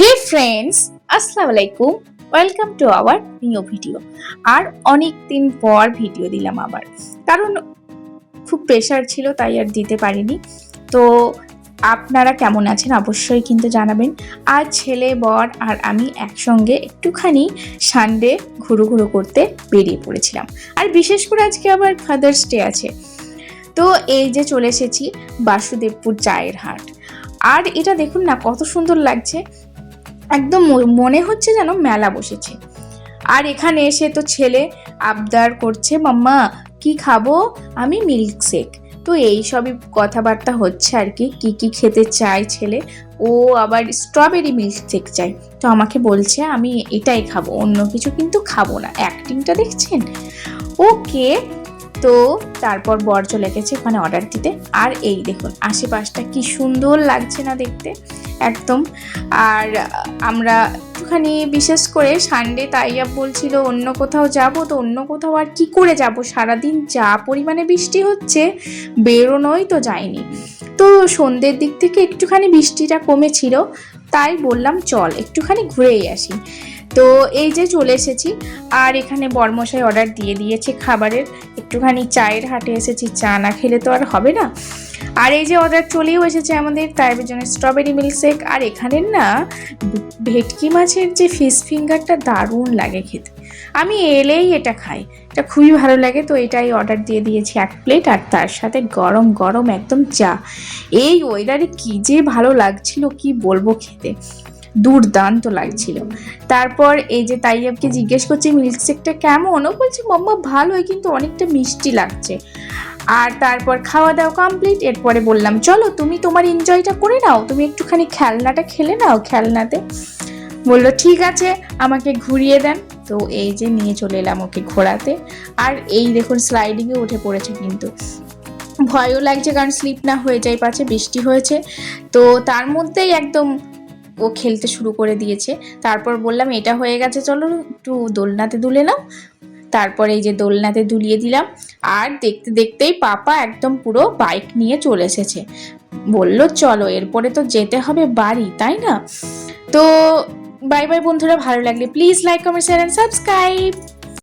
হে friends, আসসালামু আলাইকুম। Welcome to our new video. আর অনেক দিন পর ভিডিও দিলাম আবার, কারণ খুব প্রেশার ছিল তাই আর দিতে পারিনি। তো আপনারা কেমন আছেন অবশ্যই কিন্তু জানাবেন। আজ ছেলে বর আর আমি একসঙ্গে একটুখানি সানডে ঘুরু করতে বেরিয়ে পড়েছিলাম। আর বিশেষ করে আজকে আবার ফাদার্স ডে আছে। তো এই যে চলে এসেছি বাসুদেবপুর চায়ের হাট। আর এটা দেখুন না কত সুন্দর লাগছে, একদম মনে হচ্ছে যেন মেলা বসেছে। আর এখানে এসে তো ছেলে আবদার করছে, মাম্মা কি খাবো, আমি মিল্ক শেক। তো এই সবই কথাবার্তা হচ্ছে আর কি, কি খেতে চায় ছেলে। ও আবার স্ট্রবেরি মিল্ক শেক চাই। তো আমাকে বলছে আমি এটাই খাবো, অন্য কিছু কিন্তু খাবো না। অ্যাক্টিংটা দেখছেন? ওকে। তো তারপর বর চলে গেছে ওখানে অর্ডার দিতে। আর এই দেখুন আশেপাশটা কি সুন্দর লাগছে না দেখতে, একদম। আর আমরা একটুখানি বিশেষ করে সানডে তাইয়া বলছিল অন্য কোথাও যাব, তো অন্য কোথাও আর কি করে যাব, সারাদিন যা পরিমাণে বৃষ্টি হচ্ছে বেরোনোই তো যায়নি। তো সন্ধ্যের দিক থেকে একটুখানি বৃষ্টিটা কমেছিল, তাই বললাম চল একটুখানি ঘুরেই আসি। তো এই যে চলে এসেছি। আর এখানে বরমশাই অর্ডার দিয়ে দিয়েছে খাবারের। একটুখানি চায়ের হাটে এসেছি, চা না খেলে তো আর হবে না। আর এই যে অর্ডার চলেও এসেছে আমাদের, তাই জন্য স্ট্রবেরি মিল্কশেক। আর এখানের না ভেটকি মাছের যে ফিশ ফিঙ্গারটা দারুণ লাগে খেতে, আমি এলেই এটা খাই, এটা খুবই ভালো লাগে। তো এটাই অর্ডার দিয়ে দিয়েছি 1 প্লেট, আর তার সাথে গরম গরম একদম চা। এই ওয়েদারে কি যে ভালো লাগছিল কি বলবো, খেতে দুর্দান্ত লাগছিল। তারপর এই যে তাইয়াবকে জিজ্ঞেস করছি মিল্কশেকটা কেমন, ও বলছে মাম্মা ভালোই, কিন্তু অনেকটা মিষ্টি লাগছে। আর তারপর খাওয়া দাওয়া কমপ্লিট। এরপরে বললাম চলো তুমি তোমার এনজয়টা করে নাও, তুমি একটুখানি খেলনাটা খেলে নাও খেলনাতে। বললো ঠিক আছে, আমাকে ঘুরিয়ে দেন। তো এই যে নিয়ে চলে এলাম ওকে ঘোরাতে। আর এই দেখুন স্লাইডিংয়ে উঠে পড়েছে, কিন্তু ভয়ও লাগছে কারণ স্লিপ না হয়ে যায়, পাছে বৃষ্টি হয়েছে। তো তার মধ্যেই একদম ও খেলতে শুরু করে দিয়েছে। তারপর বললাম এটা হয়ে গেছে, চলো একটু দোলনাতে দুলে নাও। তারপর এই যে দোলনাতে দুলিয়ে দিলাম। আর দেখতে দেখতেই পাপা একদম পুরো বাইক নিয়ে চলে এসেছে। বললো চলো এরপরে তো যেতে হবে বাড়ি, তাই না? তো বাই বাই বন্ধুরা, ভালো লাগলে please like comment share and subscribe.